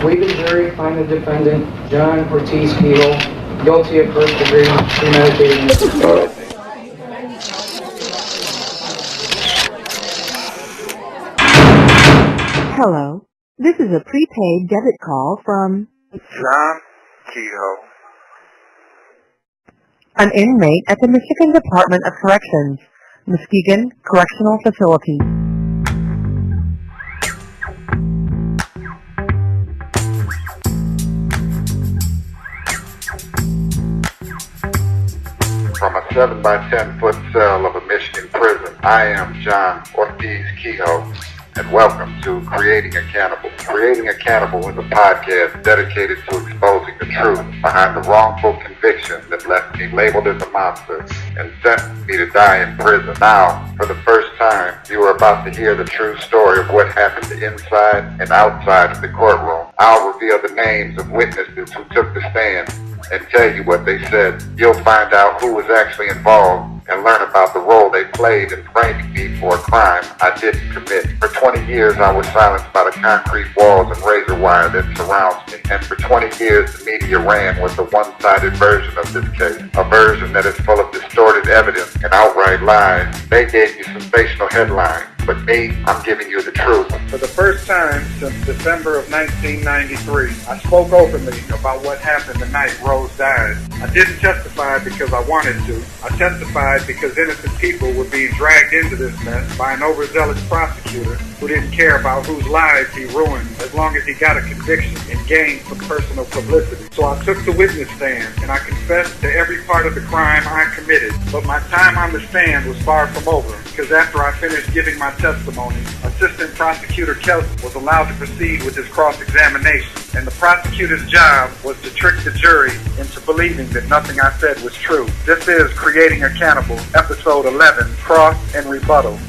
We, the jury, find the defendant, John Ortiz-Kehoe, guilty of first-degree premeditated murder. Hello, this is a prepaid debit call from John Kehoe, an inmate at the Michigan Department of Corrections, Muskegon Correctional Facility. from a 7 by 10 foot cell of a Michigan prison. I am John Ortiz-Kehoe, and welcome to Creating a Cannibal. Creating a Cannibal is a podcast dedicated to exposing the truth behind the wrongful conviction that left me labeled as a monster and sentenced me to die in prison. Now, for the first time, you are about to hear the true story of what happened inside and outside of the courtroom. I'll reveal the names of witnesses who took the stand and tell you what they said. You'll find out who was actually involved and learn about the role they played in framing me for a crime I didn't commit. For 20 years, I was silenced by the concrete walls and razor wire that surrounds me. And for 20 years, the media ran with a one-sided version of this case, a version that is full of distorted evidence and outright lies. They gave you sensational headlines, but me, I'm giving you the truth. For the first time since December of 1993, I spoke openly about what happened the night Rose died. I didn't testify because I wanted to. I testified because innocent people were being dragged into this mess by an overzealous prosecutor who didn't care about whose lives he ruined as long as he got a conviction and gained some personal publicity. So I took the witness stand and I confessed to every part of the crime I committed. But my time on the stand was far from over, because after I finished giving my testimony, Assistant Prosecutor Kelsey was allowed to proceed with his cross-examination, and the prosecutor's job was to trick the jury into believing that nothing I said was true. This is Creating a Cannibal, Episode 11, Cross and Rebuttal.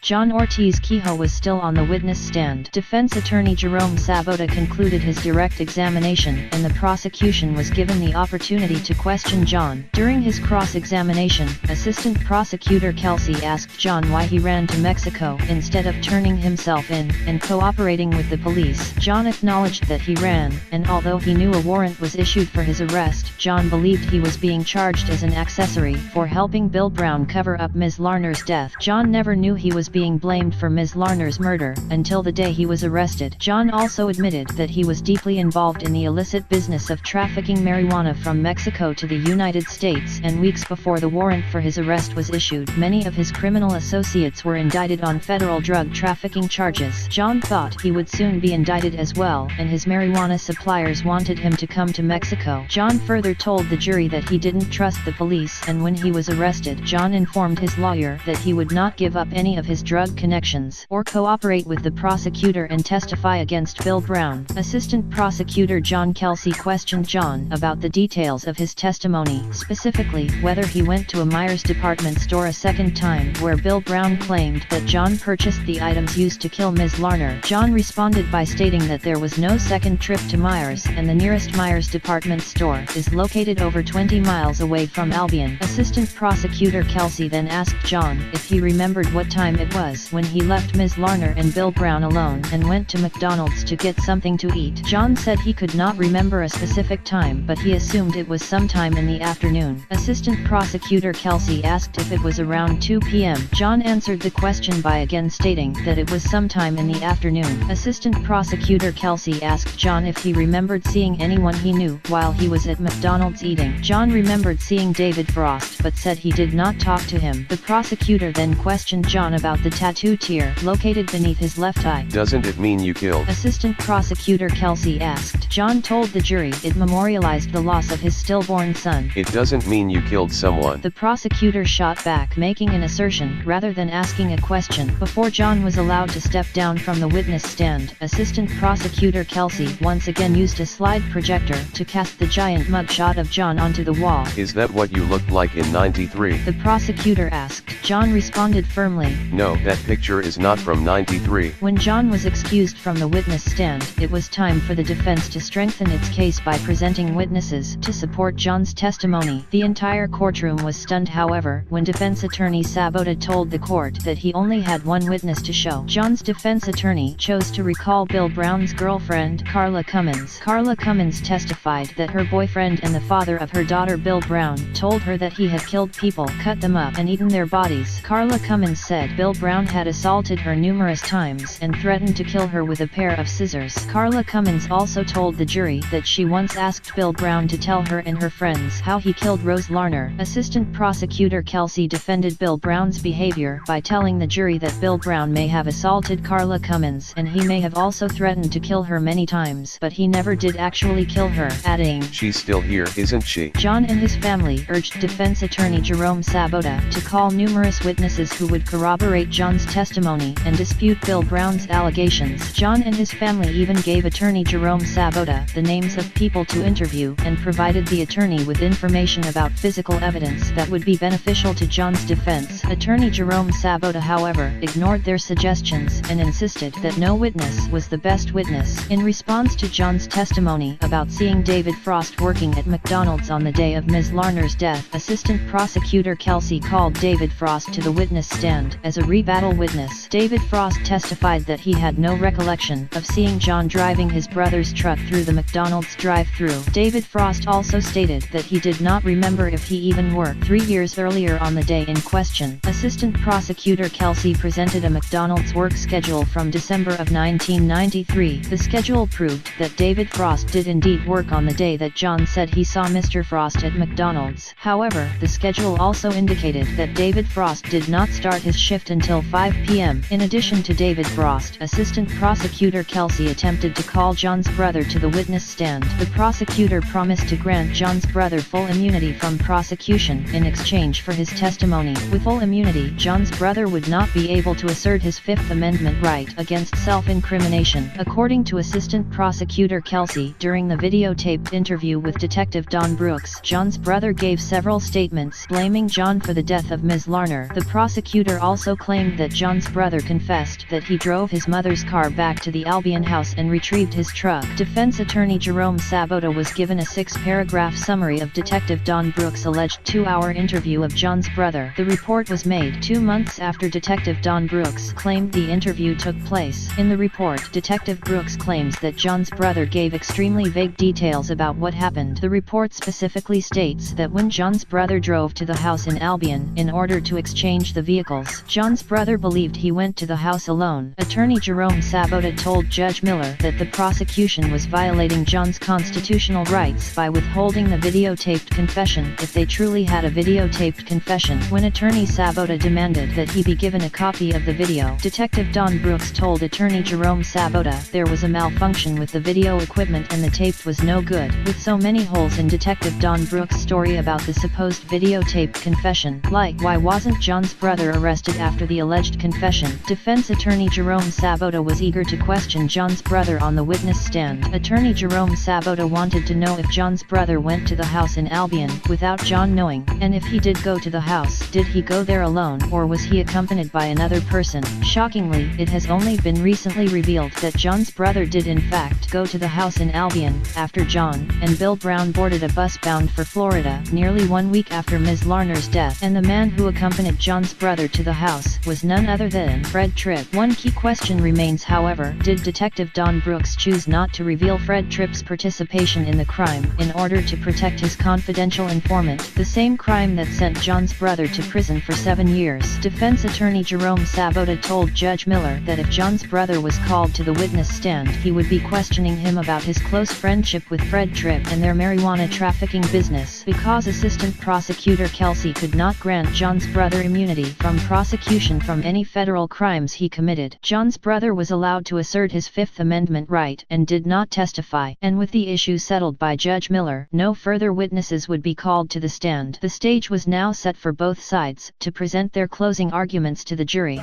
John Ortiz-Kehoe was still on the witness stand. Defense attorney Jerome Sabota concluded his direct examination, and the prosecution was given the opportunity to question John. During his cross-examination, Assistant Prosecutor Kelsey asked John why he ran to Mexico instead of turning himself in and cooperating with the police. John acknowledged that he ran, and although he knew a warrant was issued for his arrest, John believed he was being charged as an accessory for helping Bill Brown cover up Ms. Larner's death. John never knew he was being blamed for Ms. Larner's murder until the day he was arrested. John also admitted that he was deeply involved in the illicit business of trafficking marijuana from Mexico to the United States, and weeks before the warrant for his arrest was issued, many of his criminal associates were indicted on federal drug trafficking charges. John thought he would soon be indicted as well, and his marijuana suppliers wanted him to come to Mexico. John further told the jury that he didn't trust the police, and when he was arrested, John informed his lawyer that he would not give up any of his drug connections or cooperate with the prosecutor and testify against Bill Brown. Assistant Prosecutor John Kelsey questioned John about the details of his testimony, specifically whether he went to a Myers department store a second time where Bill Brown claimed that John purchased the items used to kill Ms. Larner. John responded by stating that there was no second trip to Myers, and the nearest Myers department store is located over 20 miles away from Albion. Assistant Prosecutor Kelsey then asked John if he remembered what time it was when he left Ms. Larner and Bill Brown alone and went to McDonald's to get something to eat. John said he could not remember a specific time, but he assumed it was sometime in the afternoon. Assistant Prosecutor Kelsey asked if it was around 2 p.m. John answered the question by again stating that it was sometime in the afternoon. Assistant Prosecutor Kelsey asked John if he remembered seeing anyone he knew while he was at McDonald's eating. John remembered seeing David Frost but said he did not talk to him. The prosecutor then questioned John about the tattoo tear located beneath his left eye. Doesn't it mean you killed? Assistant Prosecutor Kelsey asked. John told the jury it memorialized the loss of his stillborn son. It doesn't mean you killed someone. The prosecutor shot back, making an assertion rather than asking a question. Before John was allowed to step down from the witness stand, Assistant Prosecutor Kelsey once again used a slide projector to cast the giant mugshot of John onto the wall. Is that what you looked like in '93? The prosecutor asked. John responded firmly, No, No, that picture is not from '93. When John was excused from the witness stand, it was time for the defense to strengthen its case by presenting witnesses to support John's testimony. The entire courtroom was stunned, however, when defense attorney Sabota told the court that he only had one witness to show. John's defense attorney chose to recall Bill Brown's girlfriend, Carla Cummins. Carla Cummins testified that her boyfriend and the father of her daughter Bill Brown told her that he had killed people, cut them up, and eaten their bodies. Carla Cummins said Bill Brown had assaulted her numerous times and threatened to kill her with a pair of scissors. Carla Cummins also told the jury that she once asked Bill Brown to tell her and her friends how he killed Rose Larner. Assistant Prosecutor Kelsey defended Bill Brown's behavior by telling the jury that Bill Brown may have assaulted Carla Cummins and he may have also threatened to kill her many times, but he never did actually kill her, adding, "She's still here, isn't she?" John and his family urged defense attorney Jerome Sabota to call numerous witnesses who would corroborate John's testimony and dispute Bill Brown's allegations. John and his family even gave attorney Jerome Sabota the names of people to interview and provided the attorney with information about physical evidence that would be beneficial to John's defense. Attorney Jerome Sabota, however, ignored their suggestions and insisted that no witness was the best witness. In response to John's testimony about seeing David Frost working at McDonald's on the day of Ms. Larner's death, Assistant Prosecutor Kelsey called David Frost to the witness stand as a rebuttal witness. David Frost testified that he had no recollection of seeing John driving his brother's truck through the McDonald's drive-thru. David Frost also stated that he did not remember if he even worked 3 years earlier on the day in question. Assistant Prosecutor Kelsey presented a McDonald's work schedule from December of 1993. The schedule proved that David Frost did indeed work on the day that John said he saw Mr. Frost at McDonald's. However, the schedule also indicated that David Frost did not start his shift until 5 p.m. In addition to David Frost, Assistant Prosecutor Kelsey attempted to call John's brother to the witness stand. The prosecutor promised to grant John's brother full immunity from prosecution in exchange for his testimony. With full immunity, John's brother would not be able to assert his Fifth Amendment right against self-incrimination. According to Assistant Prosecutor Kelsey, during the videotaped interview with Detective Don Brooks, John's brother gave several statements blaming John for the death of Ms. Larner. The prosecutor also claimed that John's brother confessed that he drove his mother's car back to the Albion house and retrieved his truck. Defense attorney Jerome Sabota was given a 6-paragraph summary of Detective Don Brooks' alleged 2-hour interview of John's brother. The report was made 2 months after Detective Don Brooks claimed the interview took place. In the report, Detective Brooks claims that John's brother gave extremely vague details about what happened. The report specifically states that when John's brother drove to the house in Albion in order to exchange the vehicles, John's brother believed he went to the house alone. Attorney Jerome Sabota told Judge Miller that the prosecution was violating John's constitutional rights by withholding the videotaped confession if they truly had a videotaped confession. When Attorney Sabota demanded that he be given a copy of the video, Detective Don Brooks told Attorney Jerome Sabota there was a malfunction with the video equipment and the tape was no good. With so many holes in Detective Don Brooks' story about the supposed videotaped confession, like why wasn't John's brother arrested after the alleged confession, defense attorney Jerome Sabota was eager to question John's brother on the witness stand. Attorney Jerome Sabota wanted to know if John's brother went to the house in Albion without John knowing, and if he did go to the house, did he go there alone or was he accompanied by another person? Shockingly, it has only been recently revealed that John's brother did in fact go to the house in Albion after John and Bill Brown boarded a bus bound for Florida nearly 1 week after Ms. Larner's death, and the man who accompanied John's brother to the house was none other than Fred Tripp. One key question remains, however, did Detective Don Brooks choose not to reveal Fred Tripp's participation in the crime in order to protect his confidential informant, the same crime that sent John's brother to prison for 7 years? Defense attorney Jerome Sabota told Judge Miller that if John's brother was called to the witness stand, he would be questioning him about his close friendship with Fred Tripp and their marijuana trafficking business. Because Assistant Prosecutor Kelsey could not grant John's brother immunity from prosecution from any federal crimes he committed, John's brother was allowed to assert his Fifth Amendment right and did not testify. And with the issue settled by Judge Miller, no further witnesses would be called to the stand. The stage was now set for both sides to present their closing arguments to the jury.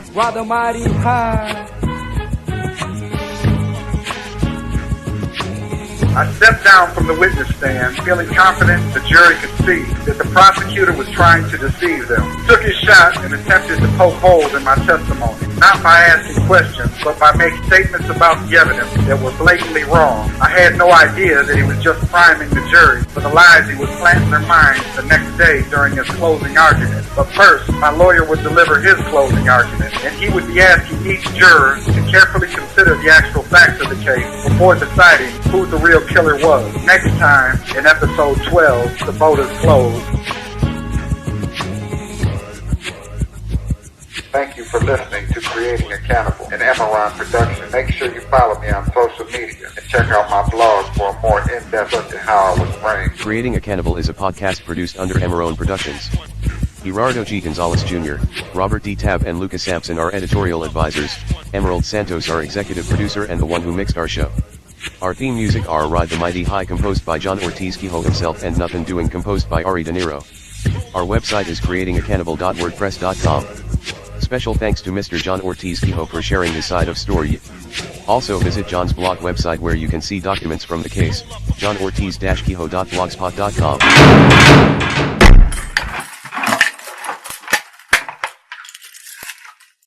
I stepped down from the witness stand, feeling confident the jury could see that the prosecutor was trying to deceive them. He took his shot and attempted to poke holes in my testimony, not by asking questions, but by making statements about the evidence that were blatantly wrong. I had no idea that he was just priming the jury for the lies he would plant in their minds the next day during his closing argument. But first, my lawyer would deliver his closing argument, and he would be asking each juror to carefully consider the actual facts of the case before deciding who the real killer was. Next time, in episode 12, the vote is closed. Thank you for listening to Creating a Cannibal, an Emerald production. Make sure you follow me on social media and check out my blog for a more in-depth look at how I was framed. Creating a Cannibal is a podcast produced under Emerald Productions. Gerardo G. Gonzalez Jr., Robert D. Tabb and Lucas Sampson are editorial advisors. Emerald Santos our executive producer and the one who mixed our show. Our theme music are Ride the Mighty High composed by John Ortiz-Kehoe himself and Nothing Doing composed by Ari De Niro. Our website is creatingacannibal.wordpress.com. Special thanks to Mr. John Ortiz-Kehoe for sharing his side of story. Also visit John's blog website where you can see documents from the case, johnortiz-kehoe.blogspot.com.